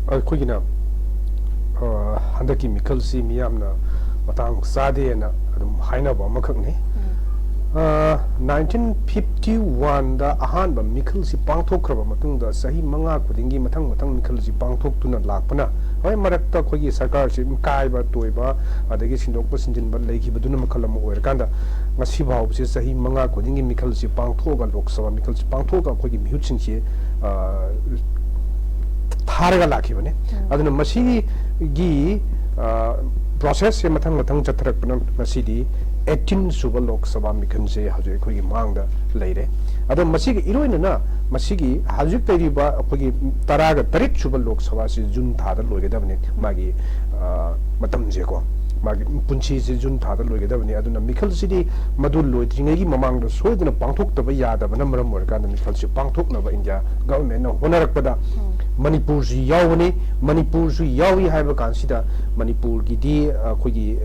ꯑꯩꯈꯣꯏꯒꯤꯅ ꯍꯟꯗꯛꯀꯤ ꯃꯤꯈꯜꯁꯤ ꯃꯤꯌꯥꯝꯅ ꯃꯇꯥꯡ ꯆꯥꯗꯦꯅ ꯑꯗꯨꯝ ꯍꯥꯏꯅꯕ ꯑꯃꯈꯛꯅꯤ 1951ꯗ ꯑꯍꯥꯟꯕ ꯃꯤꯈꯜꯁꯤ ꯄꯥꯡꯊꯣꯛꯈ꯭ꯔꯕ ꯃꯇꯨꯡꯗ ꯆꯍꯤ 5 ꯈꯨꯗꯤꯡꯒꯤ ꯃꯊꯪ ꯃꯤꯈꯜꯁꯤ ꯄꯥꯡꯊꯣꯛꯇꯨꯅ ꯂꯥꯛꯄꯅ ꯍꯣꯏ ꯃꯔꯛꯇ ꯑꯩꯈꯣꯏꯒꯤ ꯁꯔꯀꯥꯔꯁꯤ ꯀꯥꯏꯕ ꯇꯣꯏꯕ ꯑꯗꯒꯤ ꯁꯤꯟꯗꯣꯛꯄ ꯁꯤꯟꯖꯤꯟꯕ ꯂꯩꯈꯤꯕꯗꯨꯅ ꯃꯈꯜ ꯑꯃ ꯑꯣꯏꯔꯀꯥꯟꯗ ꯉꯁꯤ ꯐꯥꯎꯕꯁꯤ ꯆꯍꯤ 5 ꯈꯨꯗꯤꯡꯒꯤ ꯃꯤꯈꯜꯁꯤ ꯄꯥꯡꯊꯣꯛꯑꯒ ꯂꯣꯛ ꯁꯚꯥ ꯃꯤꯈꯜꯁꯤ ꯄꯥꯡꯊꯣꯛꯑꯒ ꯑꯩꯈꯣꯏꯒꯤ ꯃꯤꯍꯨꯠꯁꯤꯡꯁꯤ ꯊꯥꯔꯒ ꯂꯥꯛꯈꯤꯕꯅꯤ ꯑꯗꯨꯅ ꯃꯁꯤꯒꯤ ꯄ꯭ꯔꯣꯁꯦꯁꯁꯦ ꯃꯊꯪ ꯆꯠꯊꯔꯛꯄꯅ ꯉꯁꯤꯗꯤ 18 ꯁꯨꯕ ꯂꯣꯛ ꯁꯚꯥ ꯃꯤꯈꯜꯁꯦ ꯍꯧꯖꯤꯛ ꯑꯩꯈꯣꯏꯒꯤ ꯃꯥꯡꯗ ꯂꯩꯔꯦ ꯑꯗꯣ ꯃꯁꯤꯒꯤ ꯏꯔꯣꯏꯅꯅ ꯃꯁꯤꯒꯤ ꯍꯧꯖꯤꯛ ꯂꯩꯔꯤꯕ ꯑꯩꯈꯣꯏꯒꯤ 18 ꯁꯨꯕ ꯂꯣꯛ ꯁꯚꯥꯁꯤ ꯖꯨꯟ ꯊꯥꯗ ꯂꯣꯏꯒꯗꯕꯅꯤ ꯃꯥꯒꯤ ꯃꯇꯝꯁꯦꯀꯣ ꯃꯥꯒꯤ ꯄꯨꯟꯁꯤꯁꯦ ꯖꯨꯟ ꯊꯥꯗ ꯂꯣꯏꯒꯗꯕꯅꯤ ꯑꯗꯨꯅ ꯃꯤꯈꯜꯁꯤꯗꯤ ꯃꯗꯨ ꯂꯣꯏꯗ꯭ꯔꯤꯉꯩꯒꯤ ꯃꯃꯥꯡꯗ ꯁꯣꯏꯗꯅ ꯄꯥꯡꯊꯣꯛꯇꯕ ꯌꯥꯗꯕꯅ ꯃꯔꯝ ꯑꯣꯏꯔꯀꯥꯟꯗ ꯃꯤꯈꯜꯁꯤ ꯄꯥꯡꯊꯣꯛꯅꯕ ꯏꯟꯗꯤꯌꯥ ꯒꯚꯔꯟꯃꯦꯟꯠꯅ ꯍꯣꯠꯅꯔꯛꯄꯗ ꯃꯅꯤꯄꯨꯔꯁꯨ ꯌꯥꯎꯕꯅꯤ ꯃꯅꯤꯄꯨꯔꯁꯨ ꯌꯥꯎꯏ ꯍꯥꯏꯕ ꯀꯥꯟꯁꯤꯗ ꯃꯅꯤꯄꯨꯔꯒꯤꯗꯤ ꯑꯩꯈꯣꯏꯒꯤ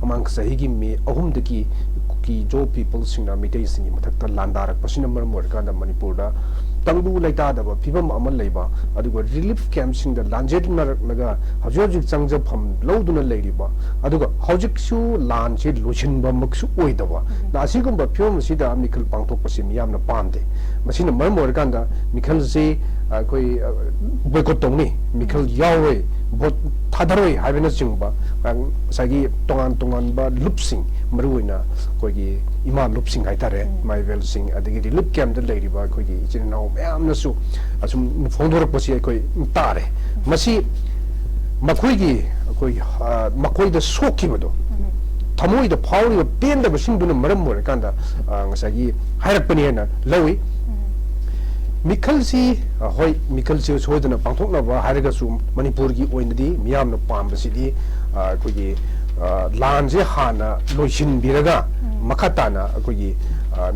ꯃꯃꯥꯡ ꯆꯍꯤꯒꯤ ꯃꯦ 3ꯗꯒꯤ ꯀꯨꯀꯤꯖꯣ ꯄꯤꯄꯜꯁꯤꯡꯅ ꯃꯩꯇꯩꯁꯤꯡꯒꯤ ꯃꯊꯛꯇ ꯂꯥꯟꯗꯥꯔꯛꯄꯁꯤꯅ ꯃꯔꯝ ꯑꯣꯏꯔꯀꯥꯟꯗ ꯃꯅꯤꯄꯨꯔꯗ ꯇꯪꯗꯨ ꯂꯩꯇꯥꯗꯕ ꯐꯤꯕꯝ ꯑꯃ ꯂꯩꯕ ꯑꯗꯨꯒ ꯔꯤꯂꯤꯐ ꯀꯦꯝꯞꯁꯤꯡꯗ ꯂꯥꯟꯖꯦꯟꯅꯔꯛꯂꯒ ꯍꯧꯖꯤꯛ ꯆꯪꯖꯐꯝ ꯂꯧꯗꯨꯅ ꯂꯩꯔꯤꯕ ꯑꯗꯨꯒ ꯍꯧꯖꯤꯛꯁꯨ ꯂꯥꯟꯁꯤ ꯂꯣꯏꯁꯤꯟꯕꯃꯛꯁꯨ ꯑꯣꯏꯗꯕ ꯑꯁꯤꯒꯨꯝꯕ ꯐꯤꯕꯝ ꯑꯁꯤꯗ ꯃꯤꯈꯜ ꯄꯥꯡꯊꯣꯛꯄꯁꯤ ꯃꯤꯌꯥꯝꯅ ꯄꯥꯝꯗꯦ ꯃꯁꯤꯅ ꯃꯔꯝ ꯑꯣꯏꯔꯀꯥꯟꯗ ꯃꯤꯈꯜꯁꯤ ꯑꯩꯈꯣꯏ ꯕꯣꯏꯀꯣꯠ ꯇꯧꯅꯤ ꯃꯤꯈꯜ ꯌꯥꯎꯔꯣꯏ ꯚꯣꯠ ꯊꯥꯗꯔꯣꯏ ꯍꯥꯏꯕꯅꯆꯤꯡꯕ ꯉꯁꯥꯏꯒꯤ ꯇꯣꯉꯥꯟꯕ ꯂꯨꯞꯁꯤꯡ ꯃꯔꯨꯑꯣꯏꯅ ꯑꯩꯈꯣꯏꯒꯤ ꯏꯃꯥ ꯂꯨꯞꯁꯤꯡ ꯍꯥꯏꯇꯥꯔꯦ ꯏꯃꯥꯏꯕꯦꯜꯁꯤꯡ ꯑꯗꯒꯤ ꯔꯤꯂꯤꯐ ꯀꯦꯝꯞꯇ ꯂꯩꯔꯤꯕ ꯑꯩꯈꯣꯏꯒꯤ ꯏꯆꯤꯟ ꯏꯅꯥꯎ ꯃꯌꯥꯝꯅꯁꯨ ꯑꯁꯨꯝ ꯐꯣꯡꯗꯣꯔꯛꯄꯁꯤ ꯑꯩꯈꯣꯏ ꯇꯥꯔꯦ ꯃꯁꯤ ꯃꯈꯣꯏꯗ ꯁꯣꯛꯈꯤꯕꯗꯣ ꯊꯃꯣꯏꯗ ꯐꯥꯎꯔꯤꯕ ꯄꯦꯟꯗꯕꯁꯤꯡꯗꯨꯅ ꯃꯔꯝ ꯑꯣꯏꯔꯀꯥꯟꯗ ꯉꯁꯥꯏꯒꯤ ꯍꯥꯏꯔꯛꯄꯅꯤ ꯍꯥꯏꯅ ꯂꯧꯏ ꯃꯤꯈꯜꯁꯤ ꯍꯣꯏ ꯃꯤꯈꯜꯁꯤ ꯁꯣꯏꯗꯅ ꯄꯥꯡꯊꯣꯛꯅꯕ ꯍꯥꯏꯔꯒꯁꯨ ꯃꯅꯤꯄꯨꯔꯒꯤ ꯑꯣꯏꯅꯗꯤ ꯃꯤꯌꯥꯝꯅ ꯄꯥꯝꯕꯁꯤꯗꯤ ꯑꯩꯈꯣꯏꯒꯤ ꯂꯥꯟꯁꯦ ꯍꯥꯟꯅ ꯂꯣꯏꯁꯤꯟꯕꯤꯔꯒ ꯃꯈꯥ ꯇꯥꯅ ꯑꯩꯈꯣꯏꯒꯤ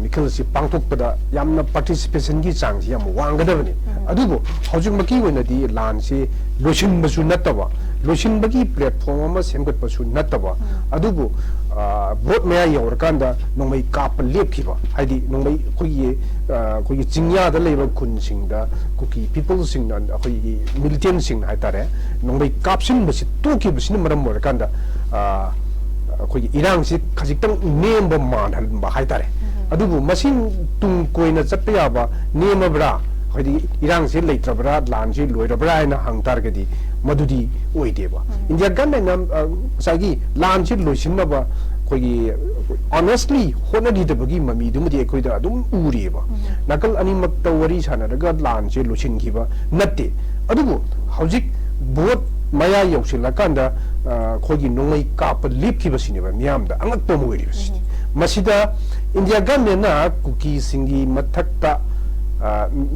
ꯃꯤꯈꯜꯁꯤ ꯄꯥꯡꯊꯣꯛꯄꯗ ꯌꯥꯝꯅ ꯄꯥꯔꯇꯤꯁꯤꯄꯦꯁꯟꯒꯤ ꯆꯥꯡꯁꯤ ꯌꯥꯝ ꯋꯥꯡꯒꯗꯕꯅꯤ ꯑꯗꯨꯕꯨ ꯍꯧꯖꯤꯛꯃꯛꯀꯤ ꯑꯣꯏꯅꯗꯤ ꯂꯥꯟꯁꯤ ꯂꯣꯏꯁꯤꯟꯕꯁꯨ ꯅꯠꯇꯕ ꯂꯣꯏꯁꯤꯟꯕꯒꯤ ꯄ꯭ꯂꯦꯠꯐꯣꯝ ꯑꯃ ꯁꯦꯝꯒꯠꯄꯁꯨ ꯅꯠꯇꯕ ꯑꯗꯨꯕꯨ ꯚꯣꯠ ꯃꯌꯥ ꯌꯧꯔꯀꯥꯟꯗ ꯅꯣꯡꯃꯩ ꯀꯥꯞꯄ ꯂꯦꯞꯈꯤꯕ ꯍꯥꯏꯗꯤ ꯅꯣꯡꯃꯩ ꯑꯩꯈꯣꯏꯒꯤ ꯆꯤꯡꯌꯥꯗ ꯂꯩꯕ ꯈꯨꯟꯁꯤꯡꯗ ꯀꯨꯀꯤ ꯄꯤꯄꯜꯁꯤꯡꯅ ꯑꯩꯈꯣꯏꯒꯤ ꯃꯤꯂꯤꯇꯦꯟꯁꯤꯡꯅ ꯍꯥꯏꯇꯥꯔꯦ ꯅꯣꯡꯃꯩ ꯀꯥꯞꯁꯤꯟꯕꯁꯤ ꯇꯣꯛꯈꯤꯕꯁꯤꯅ ꯃꯔꯝ ꯑꯣꯏꯔꯀꯥꯟꯗ ꯑꯩꯈꯣꯏꯒꯤ ꯏꯔꯥꯡꯁꯤ ꯈꯖꯤꯛꯇꯪ ꯅꯦꯝꯕ ꯃꯥꯟꯍꯟꯕ ꯍꯥꯏꯇꯥꯔꯦ ꯑꯗꯨꯕꯨ ꯃꯁꯤ ꯇꯨꯡ ꯀꯣꯏꯅ ꯆꯠꯄ ꯌꯥꯕ ꯅꯦꯝꯃꯕ꯭ꯔꯥ ꯍꯥꯏꯗꯤ ꯏꯔꯥꯡꯁꯤ ꯂꯩꯇ꯭ꯔꯕ꯭ꯔꯥ ꯂꯥꯟꯁꯤ ꯂꯣꯏꯔꯕ꯭ꯔꯥ ꯍꯥꯏꯅ ꯍꯪ ꯇꯥꯔꯒꯗꯤ ꯃꯗꯨꯗꯤ ꯑꯣꯏꯗꯦꯕ ꯏꯟꯗꯤꯌꯥ ꯒꯚꯔꯟꯃꯦꯟꯠꯅ ꯉꯁꯥꯏꯒꯤ ꯂꯥꯟꯁꯤ ꯂꯣꯏꯁꯤꯟꯅꯕ ꯑꯩꯈꯣꯏꯒꯤ ꯑꯣꯅꯦꯁꯂꯤ ꯍꯣꯠꯅꯈꯤꯗꯕꯒꯤ ꯃꯃꯤꯗꯨꯃꯗꯤ ꯑꯩꯈꯣꯏꯗ ꯑꯗꯨꯝ ꯎꯔꯤꯑꯕ ꯅꯥꯀꯜ ꯑꯅꯤꯃꯛꯇ ꯋꯥꯔꯤ ꯁꯥꯟꯅꯔꯒ ꯂꯥꯟꯁꯤ ꯂꯣꯏꯁꯤꯟꯈꯤꯕ ꯅꯠꯇꯦ ꯑꯗꯨꯕꯨ ꯍꯧꯖꯤꯛ ꯚꯣꯠ ꯃꯌꯥ ꯌꯧꯁꯤꯜꯂꯀꯥꯟꯗ ꯑꯩꯈꯣꯏꯒꯤ ꯅꯣꯡꯃꯩ ꯀꯥꯞꯄ ꯂꯦꯞꯈꯤꯕꯁꯤꯅꯦꯕ ꯃꯤꯌꯥꯝꯗ ꯑꯉꯛꯄ ꯑꯃ ꯑꯣꯏꯔꯤꯕꯁꯤꯗꯤ ꯃꯁꯤꯗ ꯏꯟꯗꯤꯌꯥ ꯒꯚꯔꯟꯃꯦꯟꯠꯅ ꯀꯨꯀꯤꯁꯤꯡꯒꯤ ꯃꯊꯛꯇ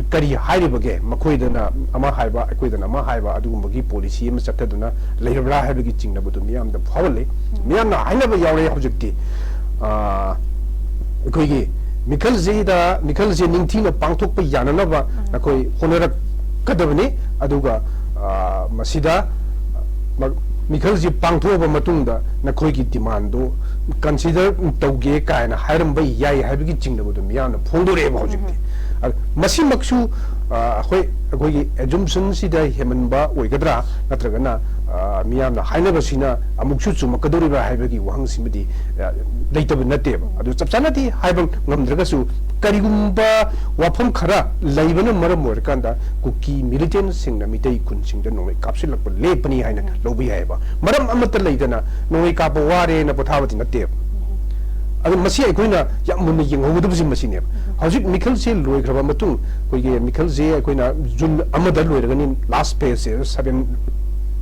ꯀꯔꯤ ꯍꯥꯏꯔꯤꯕꯒꯦ ꯃꯈꯣꯏꯗꯅ ꯑꯃ ꯍꯥꯏꯕ ꯑꯩꯈꯣꯏꯗꯅ ꯑꯃ ꯍꯥꯏꯕ ꯑꯗꯨꯒꯨꯝꯕꯒꯤ ꯄꯣꯂꯤꯁꯤ ꯑꯃ ꯆꯠꯊꯗꯨꯅ ꯂꯩꯔꯕ꯭ꯔꯥ ꯍꯥꯏꯕꯒꯤ ꯆꯤꯡꯅꯕꯗꯨ ꯃꯤꯌꯥꯝꯗ ꯐꯥꯎꯍꯜꯂꯤ ꯃꯤꯌꯥꯝꯅ ꯍꯥꯏꯅꯕ ꯌꯥꯎꯔꯦ ꯍꯧꯖꯤꯛꯇꯤ ꯑꯩꯈꯣꯏꯒꯤ ꯃꯤꯈꯜꯁꯦ ꯅꯤꯡꯊꯤꯅ ꯄꯥꯡꯊꯣꯛꯄ ꯌꯥꯅꯅꯕ ꯑꯩꯈꯣꯏ ꯍꯣꯠꯅꯔꯛꯀꯗꯕꯅꯤ ꯑꯗꯨꯒ ꯃꯁꯤꯗ ꯃꯤꯈꯜꯁꯤ ꯄꯥꯡꯊꯣꯛꯑꯕ ꯃꯇꯨꯡꯗ ꯅꯈꯣꯏꯒꯤ ꯗꯤꯃꯥꯟꯗꯨ ꯀꯟꯁꯤꯗꯔ ꯇꯧꯒꯦ ꯀꯥꯏꯅ ꯍꯥꯏꯔꯝꯕ ꯌꯥꯏ ꯍꯥꯏꯕꯒꯤ ꯆꯤꯡꯅꯕꯗꯨ ꯃꯤꯌꯥꯝꯅ ꯐꯣꯡꯗꯣꯔꯛꯑꯦꯕ ꯍꯧꯖꯤꯛꯇꯤ ꯃꯁꯤꯃꯛꯁꯨ ꯑꯩꯈꯣꯏꯒꯤ ꯑꯦꯖꯨꯝꯁꯟꯁꯤꯗ ꯍꯦꯟꯃꯟꯕ ꯑꯣꯏꯒꯗ꯭ꯔꯥ ꯅꯠꯇ꯭ꯔꯒꯅ ꯃꯤꯌꯥꯝꯅ ꯍꯥꯏꯅꯕꯁꯤꯅ ꯑꯃꯨꯛꯁꯨ ꯆꯨꯝꯃꯛꯀꯗꯧꯔꯤꯕ꯭ꯔꯥ ꯍꯥꯏꯕꯒꯤ ꯋꯥꯍꯪꯁꯤꯃꯗꯤ ꯂꯩꯇꯕ ꯅꯠꯇꯦꯕ ꯑꯗꯨ ꯆꯞ ꯆꯥꯅꯗꯤ ꯍꯥꯏꯕ ꯉꯝꯗ꯭ꯔꯒꯁꯨ ꯀꯔꯤꯒꯨꯝꯕ ꯋꯥꯐꯝ ꯈꯔ ꯂꯩꯕꯅ ꯃꯔꯝ ꯑꯣꯏꯔꯀꯥꯟꯗ ꯀꯨꯀꯤ ꯃꯤꯂꯤꯇꯦꯟꯁꯤꯡꯅ ꯃꯤꯇꯩ ꯈꯨꯟꯁꯤꯡꯗ ꯅꯣꯡꯃꯩ ꯀꯥꯞꯁꯤꯜꯂꯛꯄ ꯂꯦꯞꯄꯅꯤ ꯍꯥꯏꯅ ꯂꯧꯕ ꯌꯥꯏꯑꯕ ꯃꯔꯝ ꯑꯃꯠꯇ ꯂꯩꯗꯅ ꯅꯣꯡꯃꯩ ꯀꯥꯞꯄ ꯋꯥꯔꯦꯅ ꯄꯣꯊꯥꯕꯗꯤ ꯅꯠꯇꯦꯕ ꯑꯗꯨ ꯃꯁꯤ ꯑꯩꯈꯣꯏꯅ ꯌꯥꯝ ꯃꯨꯟꯅ ꯌꯦꯡꯍꯧꯒꯗꯕꯁꯤ ꯃꯁꯤꯅꯦꯕ ꯍꯧꯖꯤꯛ ꯃꯤꯈꯜꯁꯦ ꯂꯣꯏꯈ꯭ꯔꯕ ꯃꯇꯨꯡ ꯑꯩꯈꯣꯏꯒꯤ ꯃꯤꯈꯜꯁꯦ ꯑꯩꯈꯣꯏna ꯖꯨꯟ 1ꯗ ꯂꯣꯏꯔꯒꯅꯤ ꯂꯥꯁ ꯐꯦꯖꯁꯦ 7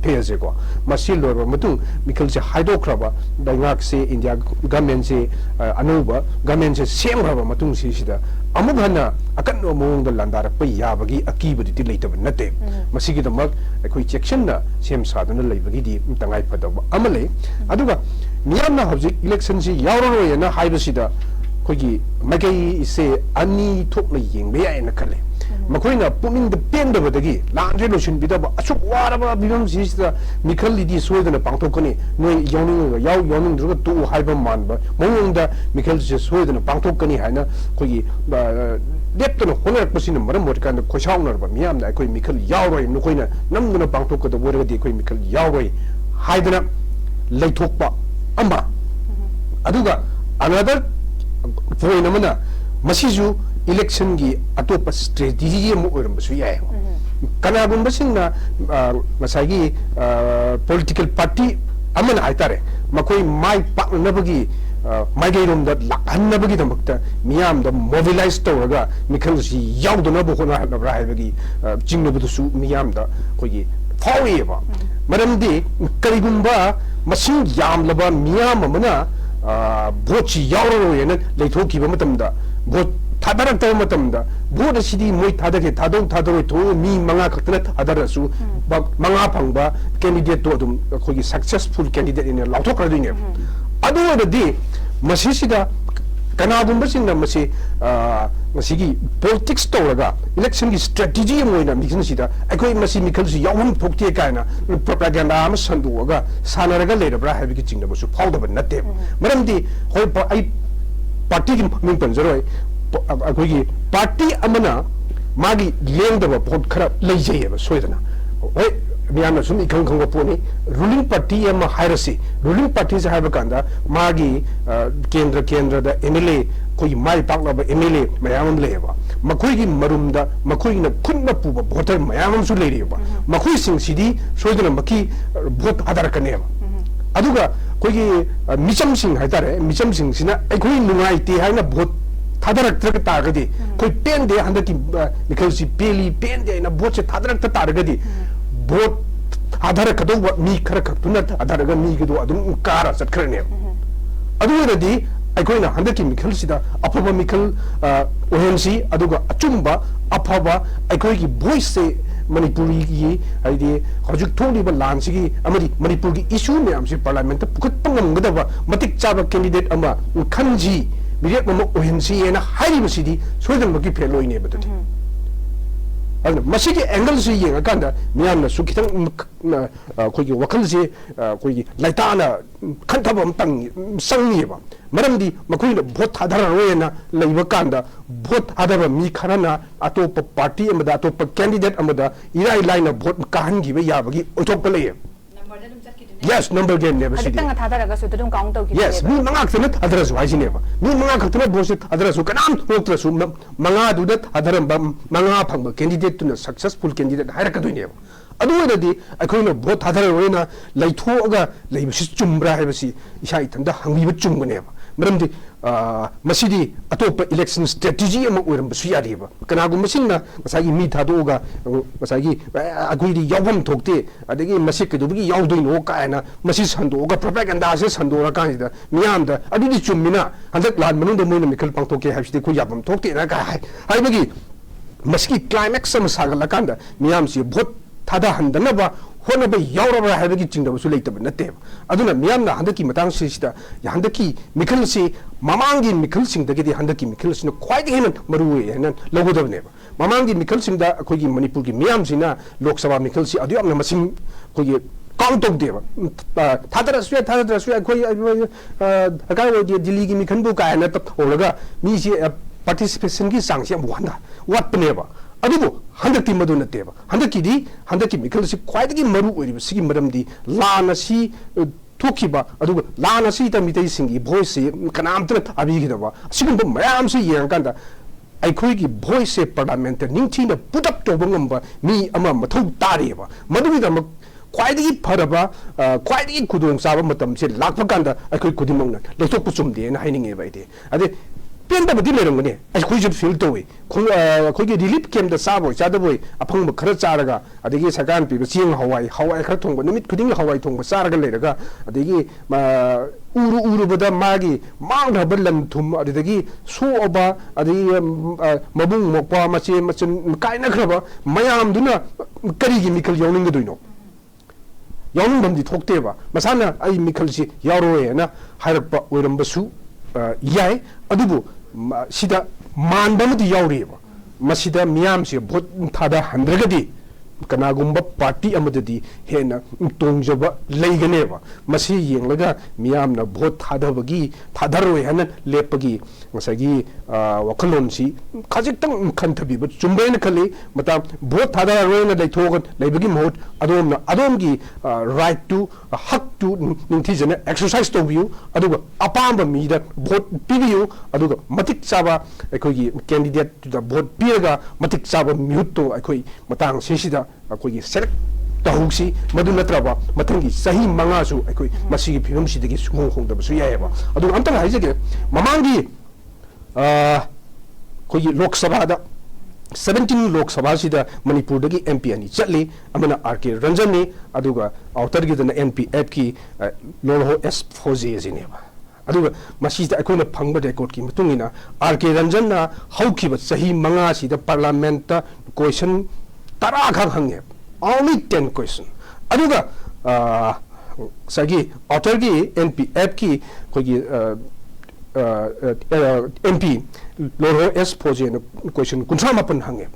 ꯐꯦꯖꯁꯦꯀꯣ ꯃꯁꯤ ꯂꯣꯏꯔꯕ ꯃꯇꯨꯡ ꯃꯤꯈꯜꯁꯦ ꯍꯥꯏꯗꯣꯛꯈ꯭ꯔꯕ ꯂꯩꯉꯥꯛꯁꯦ ꯏꯟꯗꯤꯌꯥ ꯒꯚꯔꯟꯃꯦꯟꯠꯁꯦ ꯑꯅꯧꯕ ꯒꯚꯔꯟꯃꯦꯟꯠꯁꯦ ꯁꯦꯝꯈ꯭ꯔꯕ ꯃꯇꯨꯡꯁꯤꯗ ꯑꯃꯨꯛ ꯍꯟꯅ ꯑꯀꯟꯕ ꯃꯑꯣꯡꯗ ꯂꯥꯟꯗꯥꯔꯛꯄ ꯌꯥꯕꯒꯤ ꯑꯀꯤꯕꯗꯨꯗꯤ ꯂꯩꯇꯕ ꯅꯠꯇꯦ ꯃꯁꯤꯒꯤꯗꯃꯛ ꯑꯩꯈꯣꯏ ꯆꯦꯛꯁꯤꯟꯅ ꯁꯦꯝ ꯁꯥꯗꯨꯅ ꯂꯩꯕꯒꯤꯗꯤ ꯇꯉꯥꯏꯐꯗꯕ ꯑꯃ ꯂꯩ ꯑꯗꯨꯒ ꯃꯤꯌꯥꯝꯅ ꯍꯧꯖꯤꯛ ꯏꯂꯦꯛꯁꯟꯁꯤ ꯌꯥꯎꯔꯔꯣꯏꯅ ꯍꯥꯏꯕꯁꯤꯗ ꯑꯩꯈꯣꯏꯒꯤ ꯃꯥꯏꯀꯩꯁꯦ ꯑꯅꯤ ꯊꯣꯛꯅ ꯌꯦꯡꯕ ꯌꯥꯏꯅ ꯈꯜꯂꯦ ꯃꯈꯣꯏꯅ ꯄꯨꯛꯅꯤꯡꯗ ꯄꯦꯟꯗꯕꯗꯒꯤ ꯂꯥꯟꯁꯦ ꯂꯣꯏꯁꯤꯟꯕꯤꯗꯕ ꯑꯁꯨꯛ ꯋꯥꯔꯕ ꯐꯤꯕꯝꯁꯤꯗ ꯃꯤꯈꯜꯗꯤ ꯁꯣꯏꯗꯅ ꯄꯥꯡꯊꯣꯛꯀꯅꯤ ꯅꯣꯏ ꯌꯥꯎꯅꯤꯡꯉꯒ ꯌꯥꯎꯅꯤꯡꯗ꯭ꯔꯒ ꯇꯣꯛꯎ ꯍꯥꯏꯕ ꯃꯥꯟꯕ ꯃꯑꯣꯡꯗ ꯃꯤꯈꯜꯁꯦ ꯁꯣꯏꯗꯅ ꯄꯥꯡꯊꯣꯛꯀꯅꯤ ꯍꯥꯏꯅ ꯑꯩꯈꯣꯏꯒꯤ ꯂꯦꯞꯇꯅ ꯍꯣꯠꯅꯔꯛꯄꯁꯤꯅ ꯃꯔꯝ ꯑꯣꯏꯔꯀꯥꯟꯗ ꯈꯣꯏꯁꯥꯎꯅꯔꯕ ꯃꯤꯌꯥꯝꯅ ꯑꯩꯈꯣꯏ ꯃꯤꯈꯜ ꯌꯥꯎꯔꯣꯏ ꯅꯈꯣꯏꯅ ꯅꯝꯗꯨꯅ ꯄꯥꯡꯊꯣꯛꯀꯗꯕ ꯑꯣꯏꯔꯒꯗꯤ ꯑꯩꯈꯣꯏ ꯃꯤꯈꯜ ꯌꯥꯎꯔꯣꯏ ꯍꯥꯏꯗꯅ ꯂꯩꯊꯣꯛꯄ ꯑꯃ ꯑꯗꯨꯒ another point amana masisu election gi atopa strategy amu oirambasu yai kanagumba singna masagi political party amana haitare makoi mai paknabagi maigerum da lakhannabagi damakta miyam da mobilize tawraga mikhalsi yaudunaba hona habra haibagi jingnabudusu miyam da koigi faweba maramdi karigumba masing yamlaba miyam amana vote yauro yena leithokiba matamda vote thadarakta matamda vote sidi moi thadake thadoi to mi manga khaktana thadarasu manga phangba candidate to adum khogi successful candidate in lauthokradine adu odadi masisida kanagumba singna masi masigi politics tawraga election gi strategy moina mixnsida akoi masi mikhalsi yawham thokte kaina propaganda am sanduga sanaraga lerabra habi gi chingna busu phawdaba natte maramdi hoi ai party gi min panjaroi akoi gi party amana magi lengdaba vote khara leijeyeba soidana hoi miyamna sum ikhang khangba poni ruling party ama hairasi ruling party se haiba kanda magi kendra da MLA koi mai paklaba MLA mayamam leba makoi gi marumda makoi na khunna puba voter mayamam su leireba makoi sing sidi soidana maki vote adar kaneba aduga koi gi micham sing haitare micham sing sina akoi nungai ti haina vote thadaraktra targadi koi pende handaki mikhalsi peli pende na vote thadarakta targadi vote adhara kado mi khara khatuna adhara ga mi gido adum kara satkrane adu radi aikoina handaki mikhal sida afaba mikhal ohensi aduga achumba afaba aikoi gi voice se manipuri gi haidi hojik tholi ba lansi gi amadi manipur gi issue me amsi parliament ta pukut pangam gadaba matik chaba candidate ama khanji mirek mama ohensi ena hairi basidi soidan bagi feloi ne batati अगर मसी के angle से ये अगर मियाम न सुखितंग कोई वकल से कोई लाइटाना खंडब तंग संगी बा मरमदी मकोई न भोट आधार रोए ना लाइव कांदा भोट आधार मी खरना अतोप पार्टी अमदा अतोप कैंडिडेट अमदा इराई लाइन भोट काहन गी बे याबगी ओथोप ले yes number game never see aditanga thadaraga su tudum count tau ki yes mi manga khana thadara su haisi neba mi manga khana bosit thadara su kanam hoktra su manga duda thadara manga phangba candidate tuna successful candidate hairaka doineba adu odadi akoina vote thadara roina laithoga leibisi chumbra haibasi isa itanda hangbiba chumganeba maramdi masidi atopa election strategy ama oirambasu yareba kanagu masingna masagi mi thadoga masagi aguidi yawam thokte adagi masik kedugi yawdoino kaina masi sandoga propaganda se sandora kanida miyamda adudi chummina handak lan manunda moina mikal pangthoke habside ko yabam thokte na ka haibagi masiki climax sama sagala kanda miyamsi vote thada handanaba होनबे यावरबा हाइबगी चिंगदबसु लेतब नते अदुना मियामना हंदकी Matang सिसिदा हंदकी मिखलसी ममांगी मिखलसिंगदगी हंदकी मिखलसिना ख्वाइदि हेन मरुवे हेन लगोदबनेबा ममांगी मिखलसिंगदा अखोगी मणिपुरगी मियामसिना लोकसभा मिखलसी अदु यामना मसिंग खोगी count तौदेबा थादरसु अखोई अकाय वदि दिल्लीगी मिखनबु कायना तोलगा मिसि participation की सांगसि वांदा वाटपनेबा अदुबो हंदकी मदु नतेबा हंदकी मिखलसी ख्वाइदगी मरु ओइरिबसिगी मरमदी लानसी थोखिबा अदुगा लानसी त मितै सिंगी voice कनामतन अबिगिदबा सिगुंब मयाम से येंगांदा अखोइगी voice parliament निंगथिना put up तोबंगंबा मी अमा मथौ तारेबा मदुगिदम ख्वाइदगी फरबा ख्वाइदगी खुदोंग साबा मतम से लाखपा कांदा अखोइ खुदिमंगना लेथोकपु चुमदे ना हाइनिंगे बाइदे अदे पेंदबदी लेरंगने अखोइजु फील तोवे खोइगी रिलीफ कैम्प दा साबो चादबोय अफंग खरा चारगा अदगी सरकार पिबे चिंग हवाई खरा थोंग निमित खुदिंग हवाई थोंग चारगा लेरगा अदगी उरुबदा मागी मांगधब लम थुम अदगी सोअबा अदगी मबुंग मोपा मचे मचन काइना खरबा मयाम दुना करिगी मिखल यौनिंग दोइनो यौनिंग बमदी थोक्तेबा मसाना आई मिखलसी यारोयना हाइरपा ओइरंबसु याय अदुबु सिदा मानबमदी यावरेबा masida miyam si vote thada handragadi kanagumba party amadadi hena tongjaba leiganeba masi yenglaga miyamna vote thadabagi thadaroi hanan lepagi ngasagi wakalon si khajitang khanthabi but chumbaina khali mata vote thadaroi na leithogan leibagi mohot adomgi right to hak to nintijana exercise to view aduga apamba mida vote pibiu aduga matik chaba ekhogi candidate to the vote piraga matik chaba mute to ekhoi matang sisida अकोई select तहुसी मधु नत्रबा मथंगी सही मंगासु अकोई मसीगी film सिदगी सुंग होंदबसु यायबा अदु अंतंग हाइजगे ममांगी कोई लोक सभा दा 17 लोक सभा सिदा मणिपुर दगी एमपी अनि चटली अमना आरके रंजन ने अदुगा आउटर गी दना एनपीएफ की लोहो एस फोजे जिनेबा अदुगा मसीदा अकोइना फंगबा रेकॉर्ड की मतुंगिना आरके रंजन ना हौखिबा सही मंगा सिदा पार्लियामेंट ता क्वेश्चन तरा खा हंगे only 10 question aduga sagi author gi npf ki kogi mp loro s proje question kunsa mapan hange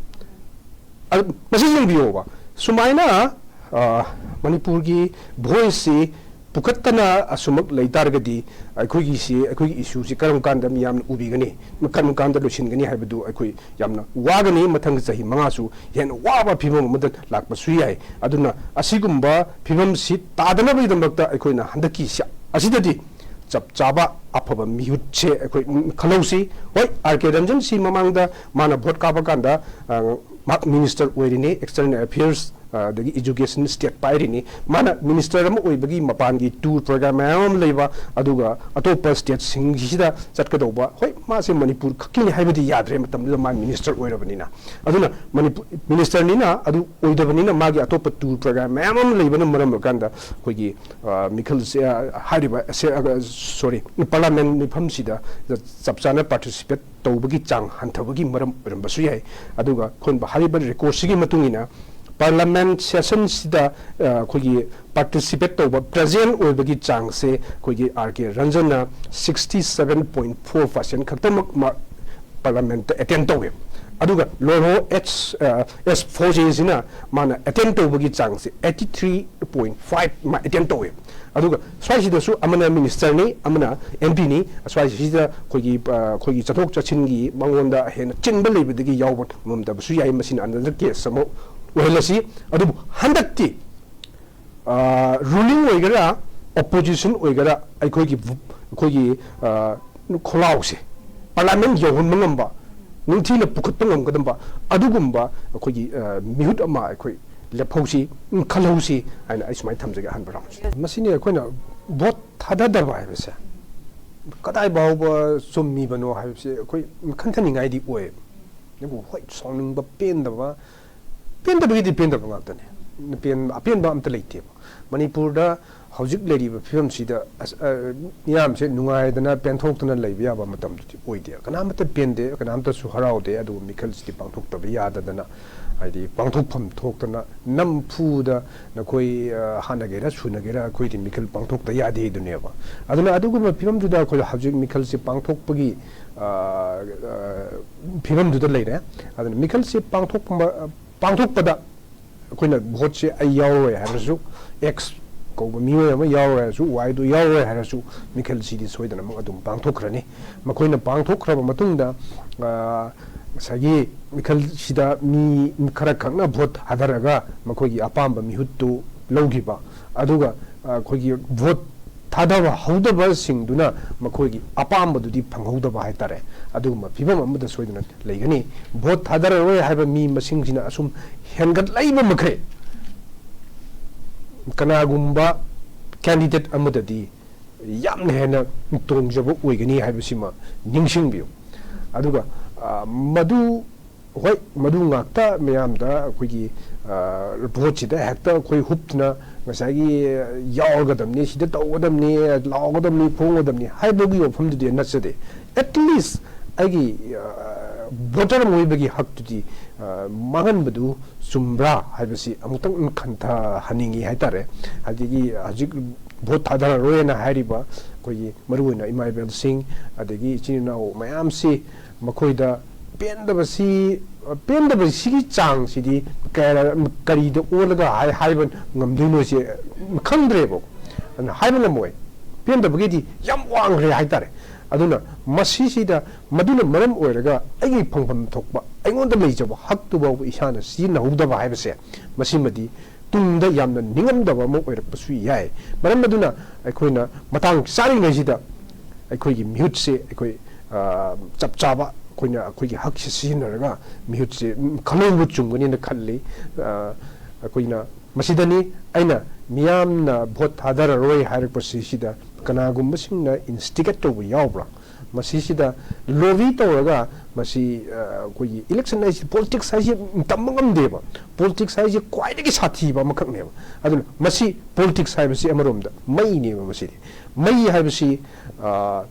masi yung biyo ba sumaina manipur gi voice पुकत्तना असुमक लैतारगदी अखोगी सी अखोगी इशू सी करम कांदा मियाम उबिगनी करम कांदा लोसिनगनी हाइबदु अखोई यामना वागनी मथंग सही मंगासु हेन वाबा फिबम मदन लाकपसु याय अदुना असिगुम्बा फिबम सी तादनबैदमक्ता अखोइना हंदकी सी असिददी चप चाबा अफब मिहुचे अखोई खलौसी होय आरके रंजन सी ममांगदा माना भोट काबा कांदा मिनिस्टर ओइरिने एक्सटर्नल अफेयर्स दगी एजुकेशन स्टेट पाइरिनी माना मिनिस्टर अम ओइबगी मपानगी टूर प्रोग्राम मैम लेबा अदुगा अतोप स्टेट सिंगसिदा चटकदौबा होय मासे मणिपुर खकिनि हाइबदी याद्रे मतमदा मा मिनिस्टर ओइरबनिना अदुना मणिपुर मिनिस्टर निना अदु ओइदबनिना मागी अतोप टूर प्रोग्राम मैम लेबना मरम कांदा कोगी मिखल से हारिबा सॉरी पार्लियामेंट निफमसिदा चपचाना पार्टिसिपेट तौबगी चांग हंथबगी मरम रंबसु याय अदुगा खोनबा हारिबा रिकॉर्ड सिगी मतुंगिना पार्लियामेंट सेशन सिदा कोगी पार्टिसिपेट तौबा प्रेजेंट ओइबगी चांग से कोगी आरके रंजन 67.4% खतमक पार्लियामेंट अटेंड तौवे अदुगा लोहो एस फोजे सिना माना अटेंड तौबगी चांग से 83.5 मा अटेंड तौवे अदुगा स्वाइसिदसु अमना मिनिस्टर नि अमना एमपी नि स्वाइसिदा कोगी चथोक चछिनगी मंगोंदा हेन चिनबा लेबदगी यावब ममदबसु याय मसिन अंदर केस समो वहलसी अदुब हंदक्ति रूलिंग ओइगरा ऑपोजिशन ओइगरा अखोगी खोलाउसे पार्लियामेंट यौहन मंगंबा नुंथिना पुखत ngam अदुगुंबा अखोगी मिहुत अमा अखोई लेफौसी खलौसी आइना आइसमाइ थमजगे हनबराम मसिने अखोइना भोट थादादबा हाइबसे कदाइ बाउबा सुम्मी बनो हाइबसे अखोई खन्थनिङाइदि ओइ नेबु होय सोंनिंबा पेन्दबा पेन्दबगी पेन्दबा ngaktane पेन अमत लेते मणिपुर हौजिक लेरिबा फिल्म सिदा नियाम से नुंगाइदना पेनथोक्तना लेबा याबा मतमदि ओइदे कनामत पेनदे कनामतसु हराउदे अदु मिखल सिदि पांथोक्तबा याददना हाइदि पांथोक्फम थोक्तना नमफुदा नखोई हानगेरा सुनगेरा खोइदि मिखल पांथोक्ता यादे दुनेबा अदुना अदुगुबा फिल्म जुदा खोइ हौजिक मिखल से पांथोक्पगी फिल्म जुदा लेरे अदुना मिखल से पांथोक्पदा कोई भोट से यावे है एक्स कौब मीवे यावे वाई दो यावे है मिखल सिदी सोइदना पांथोख्रनी मखोइना पांथोख्रब मतुंगदा सगी मिखल सिदा मी खरा खंगना भोट हादरगा मखोगी अपाम्बा मिहुत्तु लौगिबा अदुगा खोगी भोट थादबा हौदबा सिंगदुना मखोगी अपाम्बदुदी फंगहौदबा हाइतारे अदुगुमा फिबम अमदा सोइदना लेगनी भोट थादररोय हाइबा मी मसिंगजिना असुम हेंगत लाइबा मखै कनागुम्बा कैंडिडेट अमददी यामना हेना तोंजबा ओइगनी हाइबसिमा निंगसिंगबियो अदुगा मधु होय मधु ngakta मयामदा कोगी भोट सिदा हेक्ता कोई हुपना ngसागी यावगदमनी सिदा तौगदमनी लावगदमनी फोंगदमनी हाइबगी वफमदुदी नचदे एटलीस्ट आगी भोटर मोइबगी हकतुदी मांगनबदु चुम्ब्रा हाइबसी अमुतंग खंथा हनिंगी हाइतारे हादिगी हजिक भोट थादररोयना हारिबा कोई मरुना इमाइबेल सिंह अदगी चिनाओ मयामसी मखोइदा पेंदबसी ꯄꯦꯟꯗꯕ ꯁꯤꯒꯤ ꯆꯥꯡꯁꯤꯗꯤ ꯀꯔꯤꯗ ꯑꯣꯜꯂꯒ ꯍꯥꯏꯕ ꯉꯝꯗꯣꯏꯅꯣꯁꯦ ꯈꯪꯗ꯭ꯔꯦꯕ ꯑꯗꯨꯅ ꯍꯥꯏꯕ ꯉꯝꯃꯣꯏ ꯄꯦꯟꯗꯕꯒꯤꯗꯤ ꯌꯥꯝ ꯋꯥꯡꯈ꯭ꯔꯦ ꯍꯥꯏꯇꯥꯔꯦ ꯑꯗꯨꯅ ꯃꯁꯤꯁꯤꯗ ꯃꯗꯨꯅ ꯃꯔꯝ ꯑꯣꯏꯔꯒ ꯑꯩꯒꯤ ꯐꯪꯐꯝ ꯊꯣꯛꯄ ꯑꯩꯉꯣꯟꯗ ꯂꯩꯖꯕ ꯍꯛꯇꯨ ꯐꯥꯎꯕ ꯏꯁꯥꯅ ꯁꯤꯖꯤꯟꯅꯍꯧꯗꯕ ꯍꯥꯏꯕꯁꯦ ꯃꯁꯤꯃꯗꯤ ꯇꯨꯡꯗ ꯌꯥꯝꯅ ꯅꯤꯡꯉꯝꯗꯕ ꯑꯃ ꯑꯣꯏꯔꯛꯄꯁꯨ ꯌꯥꯏ ꯃꯔꯝ ꯑꯗꯨꯅ ꯑꯩꯈꯣꯏꯅ ꯃꯇꯥꯡ ꯆꯥꯔꯤꯉꯩꯁꯤꯗ ꯑꯩꯈꯣꯏꯒꯤ ꯃꯤꯍꯨꯠꯁꯦ ꯑꯩꯈꯣꯏ ꯆꯞ ꯆꯥꯕ ꯑꯩꯈꯣꯏꯅ ꯑꯩꯈꯣꯏꯒꯤ ꯍꯛꯁꯦ ꯁꯤꯖꯤꯟꯅꯔꯒ ꯃꯤꯍꯨꯠꯁꯦ ꯈꯪꯍꯧꯕ ꯆꯨꯝꯒꯅꯤꯅ ꯈꯜꯂꯤ ꯑꯩꯈꯣꯏꯅ ꯃꯁꯤꯗꯅꯤ ꯑꯩꯅ ꯃꯤꯌꯥꯝꯅ ꯚꯣꯠ ꯊꯥꯗꯔꯔꯣꯏ ꯍꯥꯏꯔꯛꯄꯁꯤꯗ ꯀꯅꯥꯒꯨꯝꯕꯁꯤꯡꯅ ꯏꯟꯁꯇꯤꯒꯦꯠ ꯇꯧꯕ ꯌꯥꯎꯕ꯭ꯔꯥ ꯃꯁꯤꯁꯤꯗ ꯂꯣꯕꯤ ꯇꯧꯔꯒ ꯃꯁꯤ ꯑꯩꯈꯣꯏꯒꯤ ꯏꯂꯦꯛꯁꯟ ꯍꯥꯏꯁꯤ ꯄꯣꯂꯤꯇꯤꯛꯁ ꯍꯥꯏꯁꯤ ꯇꯝꯕ ꯉꯝꯗꯦꯕ ꯄꯣꯂꯤꯇꯤꯛꯁ ꯍꯥꯏꯁꯤ ꯈ꯭ꯋꯥꯏꯗꯒꯤ ꯁꯥꯊꯤꯕ ꯑꯃꯈꯛꯅꯦꯕ ꯑꯗꯨꯅ ꯃꯁꯤ ꯄꯣꯂꯤꯇꯤꯛꯁ ꯍꯥꯏꯕꯁꯤ ꯑꯃꯔꯣꯝꯗ ꯃꯩꯅꯦꯕ ꯃꯁꯤꯗꯤ ꯃꯩ ꯍꯥꯏꯕꯁꯤ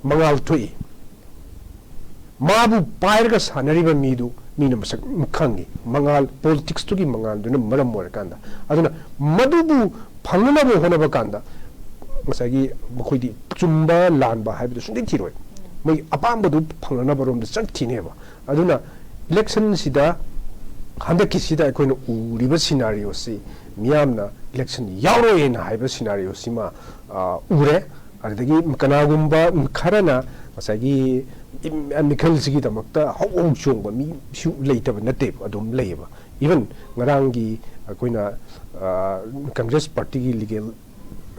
ꯃꯉꯥꯜ ꯊꯣꯛꯏ ꯃꯥꯕꯨ ꯄꯥꯏꯔꯒ ꯁꯥꯟꯅꯔꯤꯕ ꯃꯤꯗꯨ ꯃꯤꯅ ꯃꯁꯛ ꯈꯪꯉꯤ ꯃꯉꯥꯜ ꯄꯣꯂꯤꯇꯤꯛꯁꯇꯨꯒꯤ ꯃꯉꯥꯜꯗꯨꯅ ꯃꯔꯝ ꯑꯣꯏꯔꯀꯥꯟꯗ ꯑꯗꯨꯅ ꯃꯗꯨꯕꯨ ꯐꯪꯅꯅꯕ ꯍꯣꯠꯅꯕ ꯀꯥꯟꯗ ꯉꯁꯥꯏꯒꯤ ꯃꯈꯣꯏꯗꯤ ꯆꯨꯝꯕ ꯂꯥꯟꯕ ꯍꯥꯏꯕꯗꯨ ꯁꯨꯡꯊꯤ ꯊꯤꯔꯣꯏ ꯃꯣꯏ ꯑꯄꯥꯝꯕꯗꯨ ꯐꯪꯅꯅꯕꯔꯣꯝꯗ ꯆꯠꯈꯤꯅꯦꯕ ꯑꯗꯨꯅ ꯏꯂꯦꯛꯁꯟꯁꯤꯗ ꯍꯟꯗꯛꯀꯤꯁꯤꯗ ꯑꯩꯈꯣꯏꯅ ꯎꯔꯤꯕ ꯁꯤꯅꯥꯔꯤꯑꯣꯁꯤ ꯃꯤꯌꯥꯝꯅ ꯏꯂꯦꯛꯁꯟ ꯌꯥꯎꯔꯣꯏꯅ ꯍꯥꯏꯕ ꯁꯤꯅꯥꯔꯤꯑꯣꯁꯤꯃ ꯎꯔꯦ ꯑꯗꯨꯗꯒꯤ ꯀꯅꯥꯒꯨꯝꯕ ꯈꯔꯅ ꯉꯁꯥꯏꯒꯤ ꯃꯤꯈꯜꯁꯤꯒꯤꯗꯃꯛꯇ ꯍꯧ ꯆꯣꯡꯕ ꯃꯤꯁꯨ ꯂꯩꯇꯕ ꯅꯠꯇꯦꯕ ꯑꯗꯨꯝ ꯂꯩꯌꯦꯕ ꯏꯚꯟ ꯉꯔꯥꯡꯒꯤ ꯑꯩꯈꯣꯏꯅ ꯀꯪꯒ꯭ꯔꯦꯁ ꯄꯥꯔꯇꯤꯒꯤ ꯂꯤꯒꯦꯜ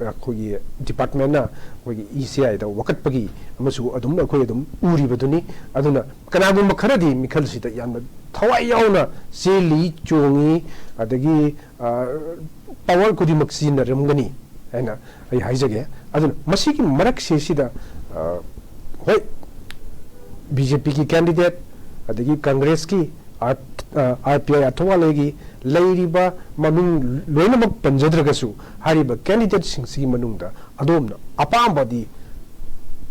ꯑꯩꯈꯣꯏꯒꯤ ꯗꯤꯄꯥꯔꯠꯃꯦꯟꯅ ꯑꯩꯈꯣꯏꯒꯤ ECIꯗ ꯋꯥꯀꯠꯄꯒꯤ ꯑꯃꯁꯨ ꯑꯗꯨꯝ ꯑꯩꯈꯣꯏ ꯑꯗꯨꯝ ꯎꯔꯤꯕꯗꯨꯅꯤ ꯑꯗꯨꯅ ꯀꯅꯥꯒꯨꯝꯕ ꯈꯔꯗꯤ ꯃꯤꯈꯜꯁꯤꯗ ꯌꯥꯝꯅ ꯊꯋꯥꯏ ꯌꯥꯎꯅ ꯆꯦꯜꯂꯤ ꯆꯣꯡꯉꯤ ꯑꯗꯒꯤ ꯄꯥꯋꯔ ꯈꯨꯗꯤꯡꯃꯛ ꯁꯤꯖꯤꯟꯅꯔꯝꯒꯅꯤ ꯍꯥꯏꯅ ꯑꯩ ꯍꯥꯏꯖꯒꯦ ꯑꯗꯨꯅ ꯃꯁꯤꯒꯤ ꯃꯔꯛꯁꯤꯗ ꯍꯣꯏ BJPꯒꯤ ꯀꯦꯟꯗꯤꯗꯦꯠ ꯑꯗꯒꯤ ꯀꯪꯒ꯭ꯔꯦꯁꯀꯤ RPI ꯑꯊꯋꯥꯂꯩꯒꯤ ꯂꯩꯔꯤꯕ ꯃꯃꯤꯡ ꯂꯣꯏꯅꯃꯛ ꯄꯟꯖꯗ꯭ꯔꯒꯁꯨ ꯍꯥꯏꯔꯤꯕ ꯀꯦꯟꯗꯤꯗꯦꯠꯁꯤꯡꯁꯤꯒꯤ ꯃꯅꯨꯡꯗ ꯑꯗꯣꯝꯅ ꯑꯄꯥꯝꯕꯗꯤ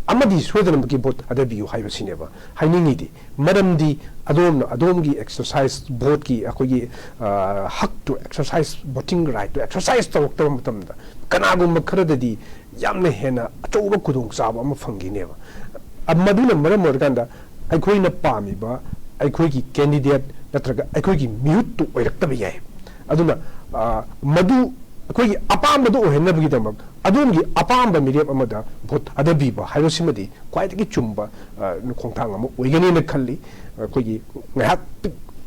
ꯑꯃꯗꯤ ꯁꯣꯏꯗꯅꯃꯛꯀꯤ ꯚꯣꯠ ꯊꯥꯗꯕꯤꯌꯨ ꯍꯥꯏꯕꯁꯤꯅꯦꯕ ꯍꯥꯏꯅꯤꯡꯉꯤꯗꯤ ꯃꯔꯝꯗꯤ ꯑꯗꯣꯝꯅ ꯑꯗꯣꯝꯒꯤ ꯑꯦꯛꯁꯔꯁꯥꯏꯁ ꯚꯣꯠꯀꯤ ꯑꯩꯈꯣꯏꯒꯤ ꯍꯛꯇꯨ ꯑꯦꯛꯁꯔꯁꯥꯏꯁ ꯚꯣꯇꯤꯡ ꯔꯥꯏꯠꯇꯨ ꯑꯦꯛꯁꯔꯁꯥꯏꯁ ꯇꯧꯔꯛꯇꯕ ꯃꯇꯝꯗ ꯀꯅꯥꯒꯨꯝꯕ ꯈꯔꯗꯗꯤ ꯌꯥꯝꯅ ꯍꯦꯟꯅ ꯑꯆꯧꯕ ꯈꯨꯗꯣꯡꯆꯥꯕ ꯑꯃ ꯐꯪꯈꯤꯅꯦꯕ ꯃꯗꯨꯅ ꯃꯔꯝ ꯑꯣꯏꯔꯀꯥꯟꯗ ꯑꯩꯈꯣꯏꯅ ꯄꯥꯝꯃꯤꯕ ꯑꯩꯈꯣꯏꯒꯤ ꯀꯦꯟꯗꯤꯗꯦꯠ ꯅꯠꯇ꯭ꯔꯒ ꯑꯩꯈꯣꯏꯒꯤ ꯃꯤꯍꯨꯠꯇꯨ ꯑꯣꯏꯔꯛꯇꯕ ꯌꯥꯏ ꯑꯗꯨꯅ ꯃꯗꯨ ꯑꯩꯈꯣꯏꯒꯤ ꯑꯄꯥꯝꯕꯗꯨ ꯑꯣꯏꯍꯟꯅꯕꯒꯤꯗꯃꯛ ꯑꯗꯣꯝꯒꯤ ꯑꯄꯥꯝꯕ ꯃꯤꯔꯦꯞ ꯑꯃꯗ ꯚꯣꯠ ꯊꯥꯗꯕꯤꯕ ꯍꯥꯏꯕꯁꯤꯃꯗꯤ ꯈ꯭ꯋꯥꯏꯗꯒꯤ ꯆꯨꯝꯕ ꯈꯣꯡꯊꯥꯡ ꯑꯃ ꯑꯣꯏꯒꯅꯤꯅ ꯈꯜꯂꯤ ꯑꯩꯈꯣꯏꯒꯤ ꯉꯥꯏꯍꯥꯛ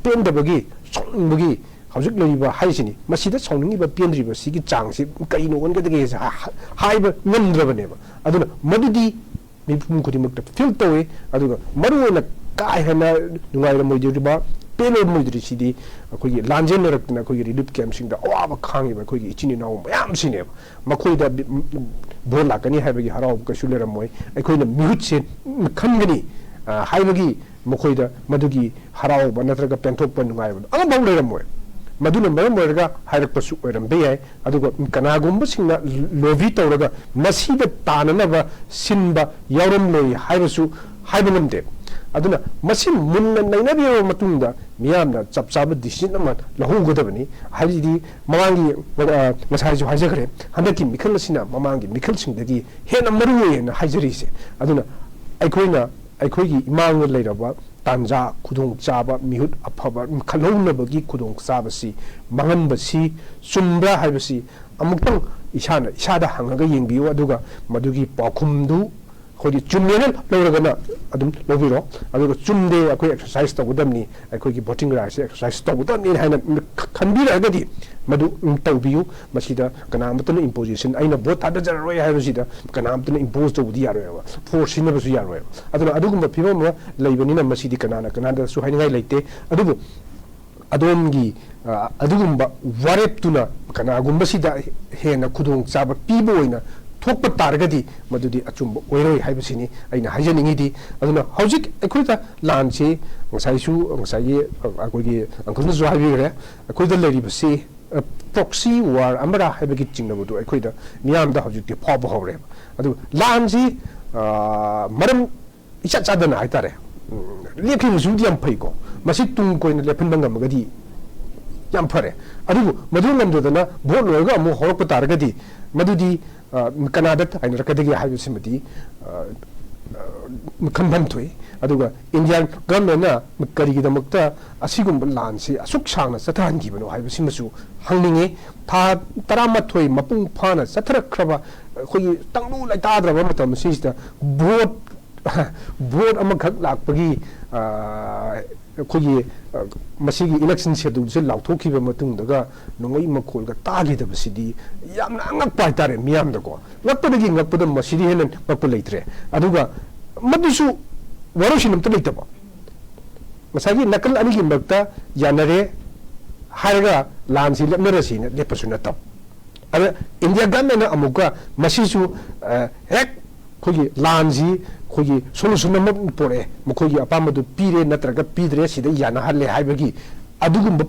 ꯄꯦꯟꯗꯕꯒꯤ ꯁꯥꯎꯅꯤꯡꯕꯒꯤ ꯍꯧꯖꯤꯛ ꯂꯩꯔꯤꯕ ꯍꯥꯏꯁꯤꯅꯤ ꯃꯁꯤꯗ ꯁꯥꯎꯅꯤꯡꯉꯤꯕ ꯄꯦꯟꯗ꯭ꯔꯤꯕ ꯁꯤꯒꯤ ꯆꯥꯡꯁꯤ ꯀꯩꯅꯣ ꯑꯣꯟꯒꯗꯒꯦ ꯍꯥꯏꯕ ꯉꯝꯗ꯭ꯔꯕꯅꯦꯕ ꯑꯗꯨꯅ ꯃꯗꯨꯗꯤ ꯃꯤꯄꯨꯝ ꯈꯨꯗꯤꯡꯃꯛꯇ ꯐꯤꯜ ꯇꯧꯏ ꯑꯗꯨꯒ ꯃꯔꯨꯑꯣꯏꯅ ꯀꯥ ꯍꯦꯟꯅ ꯅꯨꯡꯉꯥꯏꯔꯝꯃꯣꯏꯗꯧꯔꯤꯕ ꯄꯦꯜꯂꯝꯃꯣꯏꯗꯧꯔꯤꯁꯤꯗꯤ ꯑꯩꯈꯣꯏꯒꯤ ꯂꯥꯟꯖꯦꯟꯅꯔꯛꯇꯅ ꯑꯩꯈꯣꯏꯒꯤ ꯔꯤꯂꯤꯞ ꯀꯦꯝꯞꯁꯤꯡꯗ ꯑꯋꯥꯕ ꯈꯥꯡꯉꯤꯕ ꯑꯩꯈꯣꯏꯒꯤ ꯏꯆꯤꯟ ꯏꯅꯥꯎ ꯃꯌꯥꯝꯁꯤꯅꯦꯕ ꯃꯈꯣꯏꯗ ꯚꯣꯠ ꯂꯥꯛꯀꯅꯤ ꯍꯥꯏꯕꯒꯤ ꯍꯔꯥꯎꯕ ꯀꯩꯁꯨ ꯂꯩꯔꯝꯃꯣꯏ ꯑꯩꯈꯣꯏꯅ ꯃꯤꯍꯨꯠꯁꯦ ꯈꯟꯒꯅꯤ ꯍꯥꯏꯕꯒꯤ ꯃꯈꯣꯏꯗ ꯃꯗꯨꯒꯤ ꯍꯔꯥꯎꯕ ꯅꯠꯇ꯭ꯔꯒ ꯄꯦꯟꯊꯣꯛꯄ ꯅꯨꯡꯉꯥꯏꯕꯗꯣ ꯑꯃꯐꯥꯎ ꯂꯩꯔꯝꯃꯣꯏ ꯃꯗꯨꯅ ꯃꯔꯝ ꯑꯣꯏꯔꯒ ꯍꯥꯏꯔꯛꯄꯁꯨ ꯑꯣꯏꯔꯝꯕ ꯌꯥꯏ ꯑꯗꯨꯒ ꯀꯅꯥꯒꯨꯝꯕꯁꯤꯡꯅ ꯂꯣꯕꯤ ꯇꯧꯔꯒ ꯃꯁꯤꯗ ꯇꯥꯅꯅꯕ ꯁꯤꯟꯕ ꯌꯥꯎꯔꯝꯂꯣꯏ ꯍꯥꯏꯕꯁꯨ ꯍꯥꯏꯕ ꯉꯝꯗꯦ ꯑꯗꯨꯅ ꯃꯁꯤ ꯃꯨꯟꯅ ꯅꯩꯅꯕꯤꯔꯕ ꯃꯇꯨꯡꯗ ꯃꯤꯌꯥꯝꯅ ꯆꯞ ꯆꯥꯕ ꯗꯤꯁꯤꯖꯟ ꯑꯃ ꯂꯧꯍꯧꯒꯗꯕꯅꯤ ꯍꯥꯏꯕꯗꯤ ꯃꯃꯥꯡꯒꯤ ꯉꯁꯥꯏꯁꯨ ꯍꯥꯏꯖꯈ꯭ꯔꯦ ꯍꯟꯗꯛꯀꯤ ꯃꯤꯈꯜ ꯑꯁꯤꯅ ꯃꯃꯥꯡꯒꯤ ꯃꯤꯈꯜꯁꯤꯡꯗꯒꯤ ꯍꯦꯟꯅ ꯃꯔꯨꯑꯣꯏꯅ ꯍꯥꯏꯖꯔꯤꯁꯦ ꯑꯗꯨꯅ ꯑꯩꯈꯣꯏꯅ ꯑꯩꯈꯣꯏꯒꯤ ꯏꯃꯥꯡꯗ ꯂꯩꯔꯕ ꯇꯥꯟꯖꯥ ꯈꯨꯗꯣꯡꯆꯥꯕ ꯃꯤꯍꯨꯠ ꯑꯐꯕ ꯈꯜꯍꯧꯅꯕꯒꯤ ꯈꯨꯗꯣꯡꯆꯥꯕꯁꯤ ꯃꯥꯡꯍꯟꯕꯁꯤ ꯆꯨꯝꯕ꯭ꯔꯥ ꯍꯥꯏꯕꯁꯤ ꯑꯃꯨꯛꯇꯪ ꯏꯁꯥꯗ ꯍꯪꯉꯒ ꯌꯦꯡꯕꯤꯌꯨ ꯑꯗꯨꯒ ꯃꯗꯨꯒꯤ ꯄꯥꯎꯈꯨꯝꯗꯨ ꯑꯩꯈꯣꯏꯒꯤ ꯆꯨꯝꯃꯦꯅ ꯂꯧꯔꯒꯅ ꯑꯗꯨꯝ ꯂꯧꯕꯤꯔꯣ ꯑꯗꯨꯒ ꯆꯨꯝꯗꯦ ꯑꯩꯈꯣꯏ ꯑꯦꯛꯁꯔꯁꯥꯏꯁ ꯇꯧꯒꯗꯕꯅꯤ ꯑꯩꯈꯣꯏꯒꯤ ꯚꯣꯇꯤꯡ ꯔꯥꯏꯠꯁꯦ ꯑꯦꯛꯁꯔꯁꯥꯏꯁ ꯇꯧꯒꯗꯕꯅꯤ ꯍꯥꯏꯅ ꯈꯟꯕꯤꯔꯛꯑꯒꯗꯤ ꯃꯗꯨ ꯇꯧꯕꯤꯌꯨ ꯃꯁꯤꯗ ꯀꯅꯥꯃꯠꯇꯅ ꯏꯝꯄꯣꯖꯤꯁꯟ ꯑꯩꯅ ꯚꯣꯠ ꯊꯥꯗꯖꯔꯔꯣꯏ ꯍꯥꯏꯕꯁꯤꯗ ꯀꯅꯥꯃꯠꯇꯅ ꯏꯝꯄꯣꯖ ꯇꯧꯕꯗꯤ ꯌꯥꯔꯣꯏꯕ ꯐꯣꯔꯁ ꯁꯤꯖꯤꯟꯅꯕꯁꯨ ꯌꯥꯔꯣꯏꯕ ꯑꯗꯨꯅ ꯑꯗꯨꯒꯨꯝꯕ ꯐꯤꯕꯝ ꯑꯃ ꯂꯩꯕꯅꯤꯅ ꯃꯁꯤꯗꯤ ꯀꯅꯥꯗꯁꯨ ꯍꯥꯏꯅꯤꯡꯉꯥꯏ ꯂꯩꯇꯦ ꯑꯗꯨꯕꯨ ꯑꯗꯣꯝꯒꯤ ꯑꯗꯨꯒꯨꯝꯕ ꯋꯥꯔꯦꯞꯇꯨꯅ ꯀꯅꯥꯒꯨꯝꯕꯁꯤꯗ ꯍꯦꯟꯅ ꯈꯨꯗꯣꯡꯆꯥꯕ ꯄꯤꯕ ꯑꯣꯏꯅ ꯊꯣꯛꯄ ꯇꯥꯔꯒꯗꯤ ꯃꯗꯨꯗꯤ ꯑꯆꯨꯝꯕ ꯑꯣꯏꯔꯣꯏ ꯍꯥꯏꯕꯁꯤꯅꯤ ꯑꯩꯅ ꯍꯥꯏꯖꯅꯤꯡꯉꯤꯗꯤ ꯑꯗꯨꯅ ꯍꯧꯖꯤꯛ ꯑꯩꯈꯣꯏꯗ ꯂꯥꯟꯁꯤ ꯉꯁꯥꯏꯒꯤ ꯑꯩꯈꯣꯏꯒꯤ ꯑꯪꯀꯜꯅꯁꯨ ꯍꯥꯏꯕꯤꯈ꯭ꯔꯦ ꯑꯩꯈꯣꯏꯗ ꯂꯩꯔꯤꯕꯁꯤ ꯄ꯭ꯔꯣꯛꯁꯤ ꯋꯥꯔ ꯑꯃꯔ ꯍꯥꯏꯕꯒꯤ ꯆꯤꯡꯅꯕꯗꯨ ꯑꯩꯈꯣꯏꯗ ꯃꯤꯌꯥꯝꯗ ꯍꯧꯖꯤꯛꯇꯤ ꯐꯥꯎꯕ ꯍꯧꯔꯦꯕ ꯑꯗꯨꯒ ꯂꯥꯟꯁꯤ ꯃꯔꯝ ꯏꯆꯥ ꯆꯥꯗꯅ ꯍꯥꯏꯇꯥꯔꯦ ꯂꯦꯞꯈꯤꯕꯁꯨꯗꯤ ꯌꯥꯝ ꯐꯩꯀꯣ ꯃꯁꯤ ꯇꯨꯡ ꯀꯣꯏꯅ ꯂꯦꯞꯍꯟꯕ ꯉꯝꯃꯒꯗꯤ ꯌꯥꯝ ꯐꯔꯦ ꯑꯗꯨꯕꯨ ꯃꯗꯨ ꯉꯝꯗꯗꯅ ꯚꯣꯠ ꯂꯣꯏꯔꯒ ꯑꯃꯨꯛ ꯍꯧꯔꯛꯄ ꯇꯥꯔꯒꯗꯤ ꯃꯗꯨꯗꯤ ꯀꯅꯥꯗ ꯇꯥꯏꯅꯔꯛꯀꯗꯒꯦ ꯍꯥꯏꯕꯁꯤꯃꯗꯤ ꯈꯟꯐꯝ ꯊꯣꯛꯏ aduga Indian government na karigi damakta asigumba lansi asuk sangna sathangibano haibasimasu hangninge tha taramathoi mapung phana satharakraba khoi tanglu laitadraba matam sisida vote amakhak lakpagi khoi masigi election schedule se lauthokhiba matungdaga nongoi makol ga tagidabasidi yamna angakpa tare miyamda ko ngakpadagi ngakpada masidi henen makpa leitre aduga madusu waroshinam ta leitaba masagi nakal anigi makta yanare harga lansi lepnarasi ne lepasuna tab ada India government amuka masisu hek khogi lansi khogi solution ma pore mokhogi apamadu pire natraga pidre sida yana halle haibagi adugumba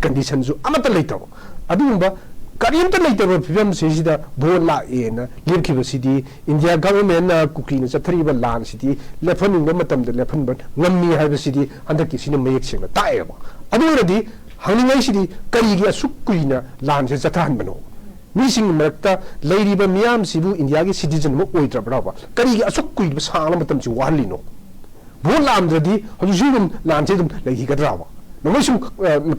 condition su amata leitaba adugumba karimta leitaba fibam sida bola ena lepkiba sidi India government na kukina chathriba lan sidi lefaninga matamda lefanba ngammi haiba sidi andaki sina mayek sengna taeba aduradi hangningai sidi karigi asukkuina lan se chathanbano mising marakta leiriba miyam sibu India gi citizen mo oidrabraba karigi asukkuina sangla matamchi walino bola amdradi hojusum lan se dum lehi gadraba nomisum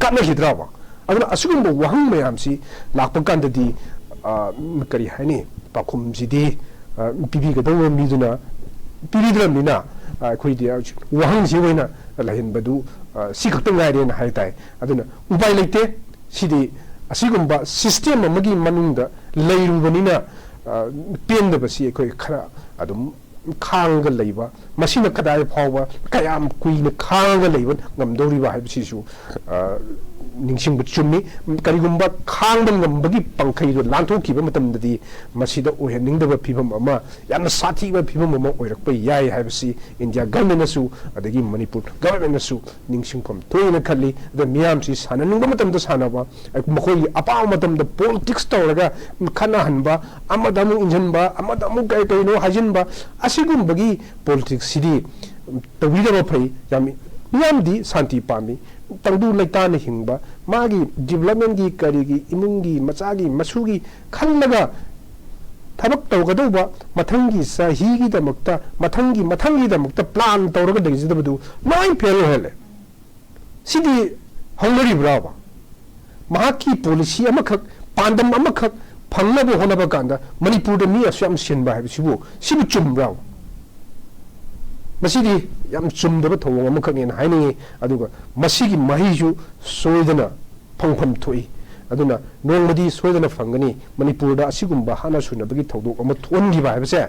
katna hidraba aduna asugumba wahang mayamsi lakpa kandadi kari haini pakhum sidi pibi gadawa miduna pibidramina khoidi wahang si waina lahinbadu si khakta ngaire na haitai aduna upai leite sidi asigumba system amagi manungda leirubanina pendabasi khoi khara adum khanga leiba masina kadai phawa kayam kuina khanga leiba ngamdoriba haibisisu ningsing chummi karigumba khangban ngambagi pangkhai do lanthokhiba matamdadi masida oheningdaba phibam ama yamna sathiba phibam ama oirakpa yai haibasi India government nasu adagi Manipur government nasu ningsingpham toina khalli the miyamsi sananingba matamda sanaba makhoi apa matamda politics tawraga khana hanba amadamu injanba amadamu kai kai no hajinba asigumbagi politics sidi tawidaba phai yami miyamdi santi pami tangdu laitana hingba magi development gi karigi imungi machagi masugi khallaga thabak tawgadauba mathangi sahi gi damakta mathangi damakta plan tawraga degidabadu nine fail hele sidi hongari brava mahaki policy amakhak pandam amakhak phangnaba honaba kanda Manipur da mi asyam sinba habisibu sibu chumbrava masidi yam chumdaba thawang amakhakne haini aduga masigi mahiju soidana phangpham thoi aduna nongmadi soidana phangani Manipur da asigumba hana sunabagi thawdok ama thongiba habase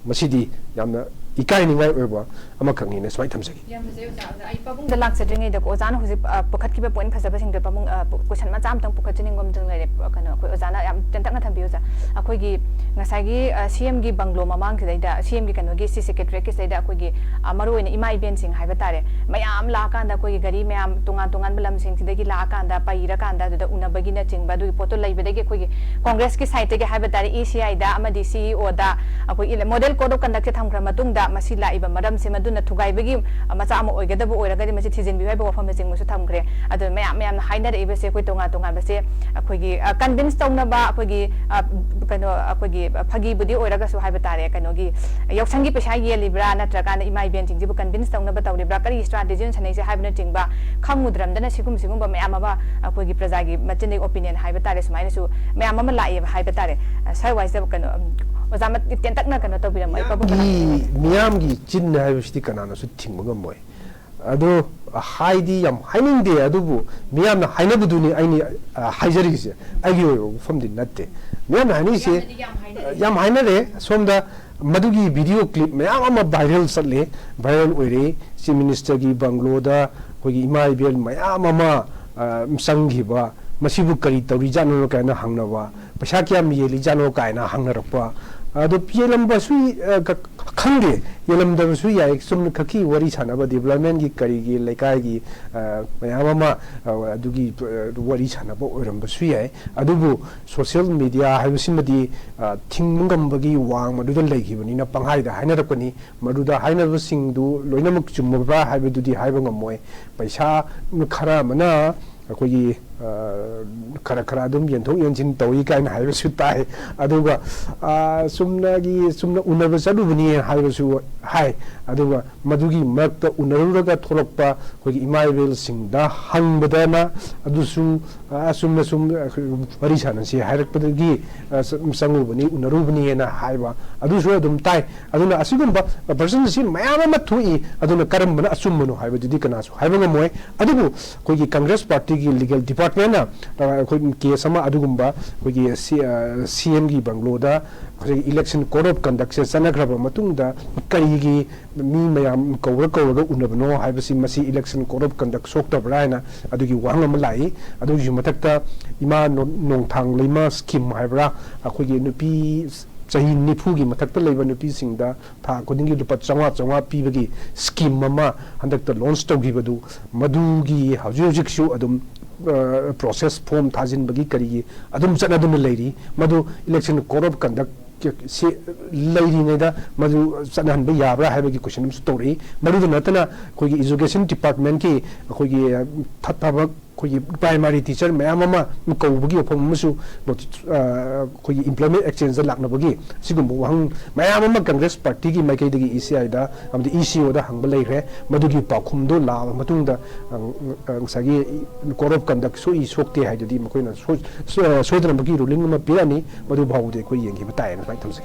masidi yamna ikai ningai oba amakhakni ne swai thamsagi yamse ai pabung da laksa dringai da ozana huji pokhat ki point phasaba sing da pabung question ma cham tang pokhat jing ngom jing lai kano khoi ozana yam tentak na thambi oza akhoi gi ngasai gi CM gi banglo mamang sidai da CM gi kano gi secretary ki sidai da akhoi gi maru ina ima event sing haiba tare mayam la kan da koi gi gari mayam tungan balam sing sidai gi la kan da paira kan da da una bagi na chingba du poto lai bada gi khoi gi congress ki site gi haiba tare ECI da amadi CEO da akhoi model code of conduct thamkra matung da masi laiba maram se maduna thugaibagi macha ama oigadaba oiragadi masi thijin biwai ba wafam jing musu thamgre adu mayam haina re bese koi tonga base akhoi gi convince tawna ba akhoi gi kano akhoi gi phagi budi oiraga su haiba tare kano gi yoksangi pesa ye libra natra kana imai ben jing jibu convince tawna ba tawlibra kari strategy sanai se haibna jingba khangudram dana sigum ba mayam ba akhoi gi praja gi machin opinion haiba tare sumaina su mayam ma lai haiba tare sai wise kano ozama tentak na kano tawbiram ai pabu miyam gi chin haibisi kanana su thingba ngmoi ado haidi yam hainingde adubu miyam na hainabuduni aini haijari agi famdi natte miyam hani se yam hainare somda madugi video clip mayam ama viral satle viral oire chief minister gi banglo da kogi imai bel mayam ama msanghiba masibu kari tawri jano kaina hangnaba pasa kyam yeli jano kaina hangnarpa ado pielamba sui khangge yelamda sui ya sum khaki wari sanaba development gi kari gi laikai gi mayama adugi wari sanaba oiramba sui ya adubu social media haibusimadi thingmungambagi wang maduda leigibani na panghai da haina rakani maduda haina singdu loinamuk chumba haibududi haiba ngamoi paisa khara mana akogi खरा खरा अदुम यंथोक यंजिन तौई कायना हाइबसु ताई अदुगा सुमना उनबा चलुबनी हाइबसु हाय अदुगा मदुगी मरक्त उनरुरगा थोलक्पा खोगी इमाइबेल सिंगदा हंगबदना अदुसु असुमना सुम वरि सानसी हाइरक्पदगी संगुबनी उनरुबनी ना हाइबा अदुसु अदुम ताई अदुना असिगुंबा person सि मयाम मा Thuy अदुना करमबना असुमनो हाइबदुदी Kanasu हाइबंगा मोय अदुबु खोगी Congress party की लीगल डिपार्टमेंट ना खोगी केस अमा अदुगुंबा खोगी सीएम की बंगलोदा खोगी इलेक्शन कोड ऑफ कंडक्ट से सनग्रबा मतुंगदा करिगी मी मयाम कौरगा उनबनो हाइबसि मसी इलेक्शन कोड ऑफ कंडक्ट सोक्तबरा हैना अदुगी वांग अमा लाई अदुगी मथक्ता इमा नोंथांग लेमा स्कीम हाइबरा खोगी नुपी चाही निफू की मथक्ता लेबा नुपी सिंगदा था खुदिंगी लुपा चंगा पीबगी स्कीम अमा हंदक्ता लॉन्च तौगिबदु मदुगी हौजिकसु अदुम प्रोसेस फॉर्म थाजिनबगी करिगी अदुम चनदुन लेरी मदु इलेक्शन कोड ऑफ कंडक्ट से लेरीनेदा मदु चनहनबा याब्रा हाइबगी क्वेश्चन तौरी मदु नतना खोगी एजुकेशन डिपार्टमेंट की खोगी थथबक खोगी प्राइमरी टीचर मैम अमा कौबगी ओफम मसु खोगी एम्प्लॉयमेंट एक्सचेंज लाखनबगी सिगुम वहंग मैम अमा कांग्रेस पार्टी की माइकैदगी ईसीआई दा अमदि ईसीओ दा हंगबा लेरे मदुगी पाखुमदो ला मतुंगदा ngsagi कोड ऑफ कंडक्ट सो ई सोक्ते हाइददी मखोइना सोदनबगी रूलिंग अमा पिरानी मदु भाउदे को येंगी बतायन बाय थमसे